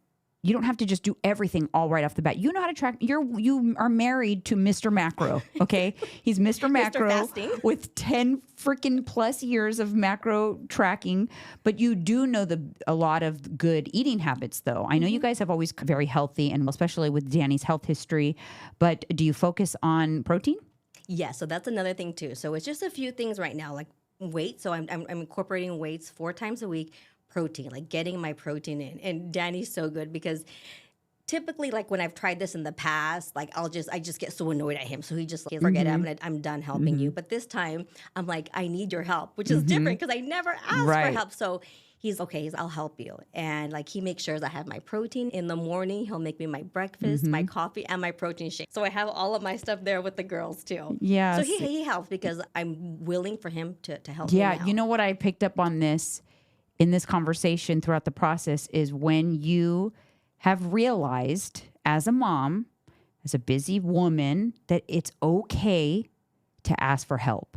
You don't have to just do everything all right off the bat. You know how to track. You are married to Mr. Macro, okay? He's Mr. Macro Fasting. with 10 freaking plus years of macro tracking. But you do know a lot of good eating habits, though. I know you guys have always very healthy, and especially with Danny's health history. But do you focus on protein? Yeah, so that's another thing too. So it's just a few things right now, like weight. So I'm incorporating weights 4 times a week. Protein, like getting my protein in. And Danny's so good, because typically, like when I've tried this in the past, like I just get so annoyed at him. So he just like, forget it, I'm done helping you. But this time I'm like, I need your help, which is different, because I never asked for help. So he's okay, I'll help you. And like he makes sure I have my protein in the morning. He'll make me my breakfast, my coffee, and my protein shake. So I have all of my stuff there with the girls too. Yeah. So he helps, because I'm willing for him to help me out. You know what I picked up on this in this conversation throughout the process is when you have realized as a mom, as a busy woman, that it's okay to ask for help.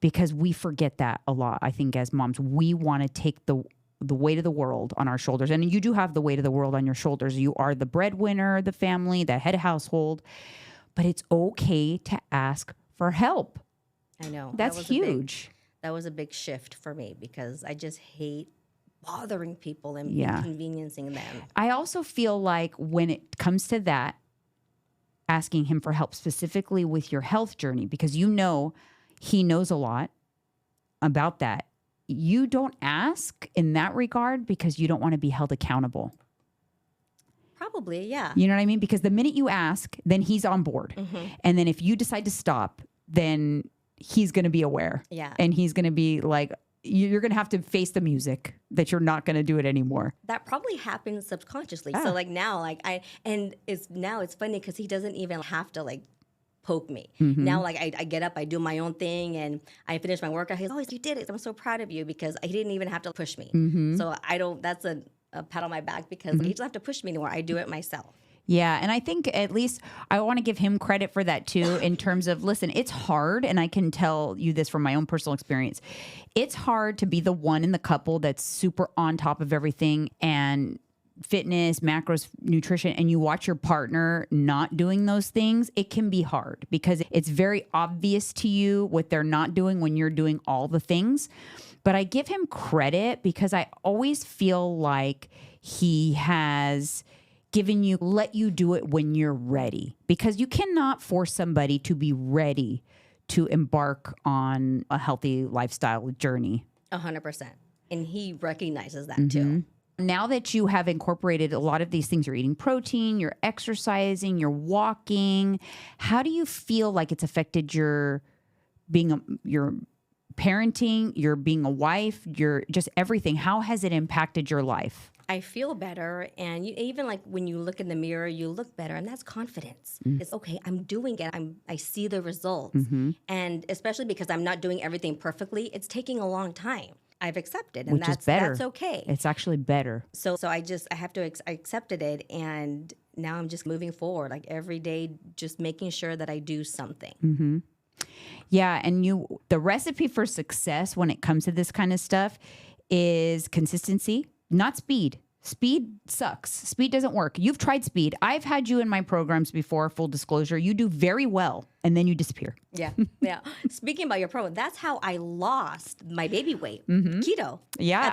Because we forget that a lot. I think as moms, we want to take the weight of the world on our shoulders. And you do have the weight of the world on your shoulders. You are the breadwinner of the family, the head of household. But it's okay to ask for help. I know. That's huge. That was a big shift for me, because I just hate bothering people and inconveniencing them. I also feel like when it comes to that, asking him for help specifically with your health journey, because you know he knows a lot about that. You don't ask in that regard because you don't want to be held accountable. Probably, yeah. You know what I mean? Because the minute you ask, then he's on board. And then if you decide to stop, then he's going to be aware. Yeah. And he's going to be like, you're going to have to face the music that you're not going to do it anymore. That probably happens subconsciously. So like now, like it's funny, because he doesn't even have to like poke me. Now, like I get up, I do my own thing, and I finish my workout. He's, you did it. I'm so proud of you, because he didn't even have to push me. So that's a pat on my back, because he doesn't have to push me anymore. I do it myself. Yeah. And I think at least I want to give him credit for that too, in terms of, listen, it's hard. And I can tell you this from my own personal experience. It's hard to be the one in the couple that's super on top of everything and fitness, macros, nutrition, and you watch your partner not doing those things. It can be hard because it's very obvious to you what they're not doing when you're doing all the things. But I give him credit because I always feel like he has let you do it when you're ready, because you cannot force somebody to be ready to embark on a healthy lifestyle journey. 100%. And he recognizes that too. Now that you have incorporated a lot of these things, you're eating protein, you're exercising, you're walking, how do you feel like it's affected your parenting, your being a wife, your just everything? How has it impacted your life? I feel better. And even like when you look in the mirror, you look better. And that's confidence. It's okay, I'm doing it. I see the results. And especially because I'm not doing everything perfectly, it's taking a long time. I've accepted, and Which is better. That's okay. It's actually better. So I have to I accepted it, and now I'm just moving forward, like every day, just making sure that I do something. Yeah, and the recipe for success when it comes to this kind of stuff is consistency, not speed. Speed sucks. Speed doesn't work. You've tried speed. I've had you in my programs before, full disclosure. You do very well, and then you disappear. Yeah. Speaking about your program, that's how I lost my baby weight. Keto. Yeah,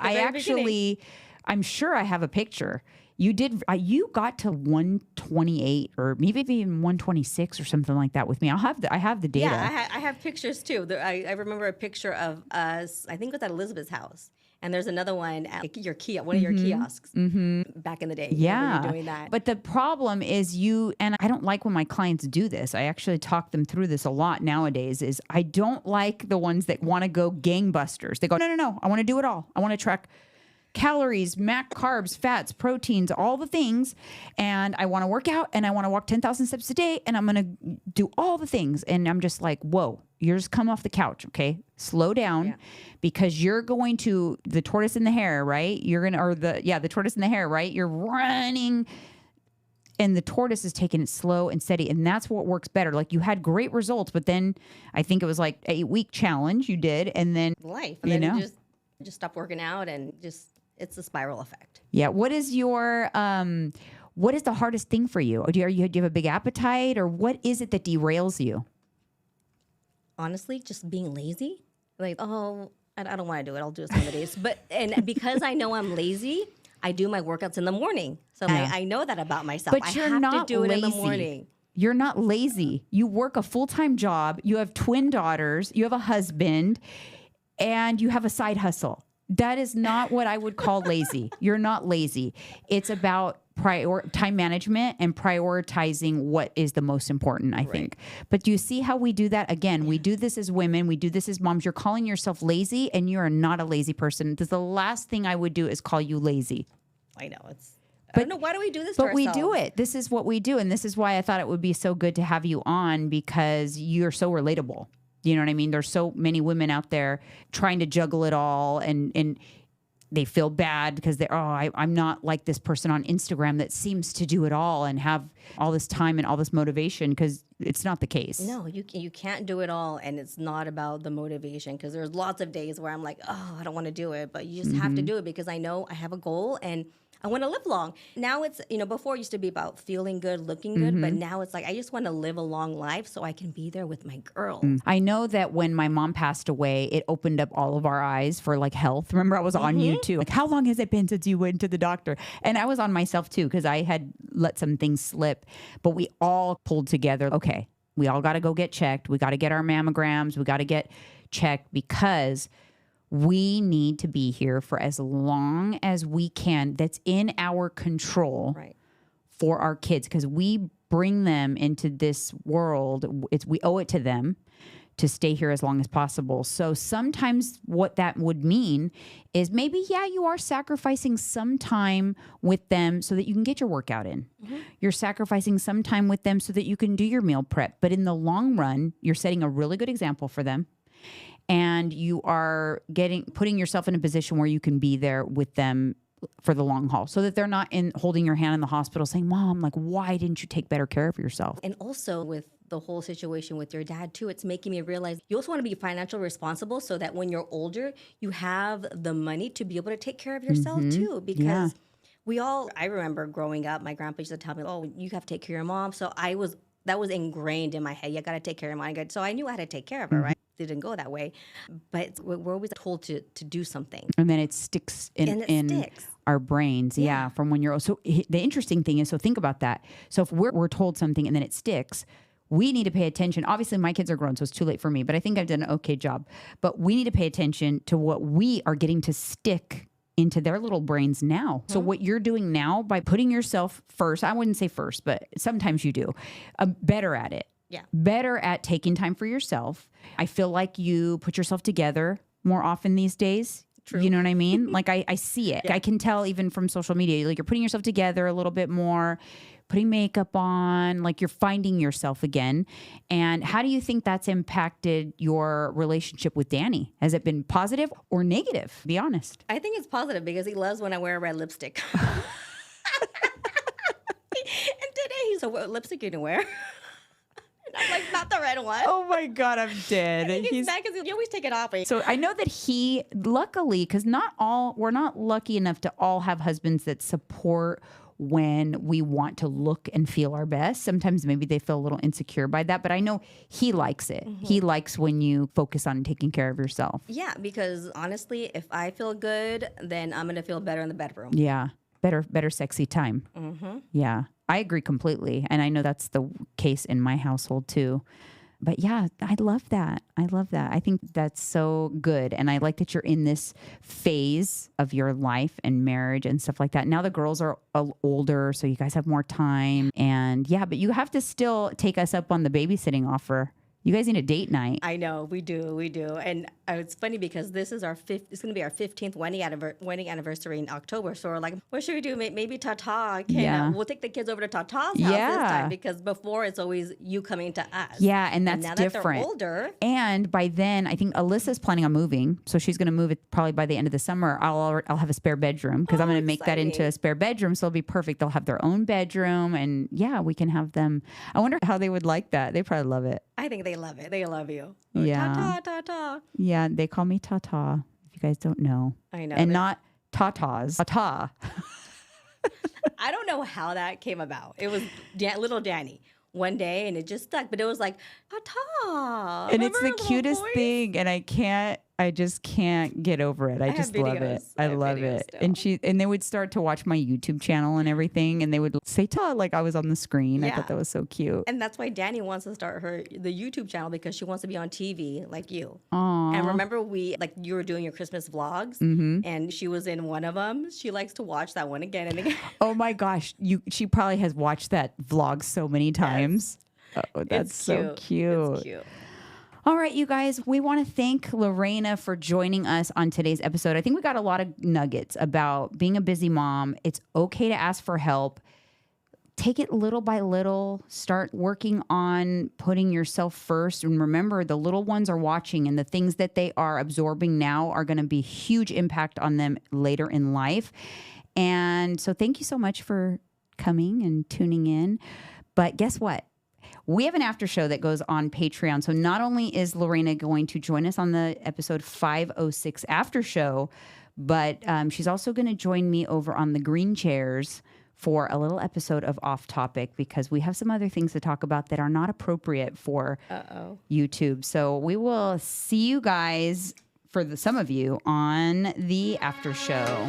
I'm sure I have a picture. You did. You got to 128 or maybe even 126 or something like that with me. I have the data. Yeah, I have pictures too. I remember a picture of us. I think it was at Elizabeth's house. And there's another one at one of your kiosks back in the day. Yeah. You were doing that. But the problem is and I don't like when my clients do this. I actually talk them through this a lot nowadays, is I don't like the ones that want to go gangbusters. They go, no, I want to do it all. I want to track calories, carbs, fats, proteins, all the things. And I want to work out and I want to walk 10,000 steps a day and I'm going to do all the things. And I'm just like, whoa, you're just come off the couch. Okay. Slow down because you're going to the tortoise in the hare, right? The tortoise in the hare, right? You're running and the tortoise is taking it slow and steady. And that's what works better. Like you had great results, but then I think it was like 8-week challenge you did. And then life, and then you just stop working out and it's a spiral effect. Yeah. What is the hardest thing for you? Do you have a big appetite, or what is it that derails you? Honestly, just being lazy. Like, I don't want to do it. I'll do it some other days. And because I know I'm lazy, I do my workouts in the morning. So I know that about myself. But you're have not to do lazy. it in the morning. You're not lazy. You work a full-time job. You have twin daughters. You have a husband, and you have a side hustle. That is not what I would call lazy. You're not lazy. It's about time management and prioritizing what is the most important, I think. But do you see how we do that? Again, we do this as women. We do this as moms. You're calling yourself lazy, and you are not a lazy person. The last thing I would do is call you lazy. I know. I don't know. Why do we do this to ourselves? But we do it. This is what we do. And this is why I thought it would be so good to have you on, because you're so relatable. You know what I mean? There's so many women out there trying to juggle it all, and they feel bad because I'm not like this person on Instagram that seems to do it all and have all this time and all this motivation, because it's not the case. No, you can't do it all, and it's not about the motivation, because there's lots of days where I'm like, I don't want to do it, but you just have to do it because I know I have a goal and I want to live long. Now it's, before it used to be about feeling good, looking good, but now it's like, I just want to live a long life so I can be there with my girl. I know that when my mom passed away, it opened up all of our eyes for like health. Remember, I was on you too. Like, how long has it been since you went to the doctor? And I was on myself too, because I had let some things slip, but we all pulled together. Okay, we all got to go get checked. We got to get our mammograms. We got to get checked, because we need to be here for as long as we can. That's in our control for our kids, because we bring them into this world. We owe it to them to stay here as long as possible. So sometimes what that would mean is maybe, you are sacrificing some time with them so that you can get your workout in. You're sacrificing some time with them so that you can do your meal prep. But in the long run, you're setting a really good example for them. And you are putting yourself in a position where you can be there with them for the long haul, so that they're not holding your hand in the hospital saying, Mom, like, why didn't you take better care of yourself? And also with the whole situation with your dad too, it's making me realize you also want to be financially responsible so that when you're older, you have the money to be able to take care of yourself too. Because I remember growing up, my grandpa used to tell me, oh, you have to take care of your mom. So that was ingrained in my head. You got to take care of mom. So I knew I had to take care of her, right? It didn't go that way. But we're always told to do something. And then it sticks in our brains. Yeah. From when you're old. So the interesting thing is, so think about that. So if we're told something and then it sticks, we need to pay attention. Obviously, my kids are grown, so it's too late for me, but I think I've done an okay job. But we need to pay attention to what we are getting to stick into their little brains now. So what you're doing now by putting yourself first, I wouldn't say first, but sometimes you do, better at it. Yeah. Better at taking time for yourself. I feel like you put yourself together more often these days. True. You know what I mean? Like I see it. Yeah. I can tell even from social media, like you're putting yourself together a little bit more, putting makeup on, like you're finding yourself again. And how do you think that's impacted your relationship with Danny? Has it been positive or negative? Be honest. I think it's positive because he loves when I wear a red lipstick. And today he's like, what lipstick you gonna wear? And I'm like, not the red one. Oh my God, I'm dead. He's mad because you always take it off. So I know that he, luckily, because we're not lucky enough to all have husbands that support when we want to look and feel our best. Sometimes maybe they feel a little insecure by that, but I know he likes it. He likes when you focus on taking care of yourself. Yeah, because honestly, if I feel good, then I'm going to feel better in the bedroom. Yeah. Better sexy time. Yeah. I agree completely. And I know that's the case in my household too. But yeah, I love that. I think that's so good. And I like that you're in this phase of your life and marriage and stuff like that. Now the girls are older, so you guys have more time. And yeah, but you have to still take us up on the babysitting offer. You guys need a date night. I know, we do. And it's funny because it's going to be our 15th wedding anniversary in October. So we're like, what should we do? Maybe Tata we'll take the kids over to Tata's house this time, because before it's always you coming to us. Yeah, and that's now different. That they're older. And by then, I think Alyssa's planning on moving. So she's going to move it probably by the end of the summer. I'll have a spare bedroom because I'm going to make that into a spare bedroom. So it'll be perfect. They'll have their own bedroom. And yeah, we can have them. I wonder how they would like that. They probably love it. I think they love it. They love you. Yeah. Tata, Tata. Yeah, they call me Tata, if you guys don't know. I know. And not Tatas. Tata. I don't know how that came about. It was little Danny one day, and it just stuck. But it was like, Tata. And it's the cutest thing, and I just can't get over it. I just love it. I love it. Still. And they would start to watch my YouTube channel and everything, and they would say "Ta" like I was on the screen. I thought that was so cute. And that's why Danny wants to start the YouTube channel, because she wants to be on TV like you. Aww. And remember you were doing your Christmas vlogs, and she was in one of them. She likes to watch that one again and again. Oh my gosh, she probably has watched that vlog so many times. Yes. Oh, that's so cute. It's cute. All right, you guys, we want to thank Lorena for joining us on today's episode. I think we got a lot of nuggets about being a busy mom. It's okay to ask for help. Take it little by little. Start working on putting yourself first. And remember, the little ones are watching, and the things that they are absorbing now are going to be huge impact on them later in life. And so thank you so much for coming and tuning in. But guess what? We have an after show that goes on Patreon. So not only is Lorena going to join us on the episode 506 after show, but she's also going to join me over on the green chairs for a little episode of Off Topic, because we have some other things to talk about that are not appropriate for YouTube. So we will see you guys, for some of you, on the after show.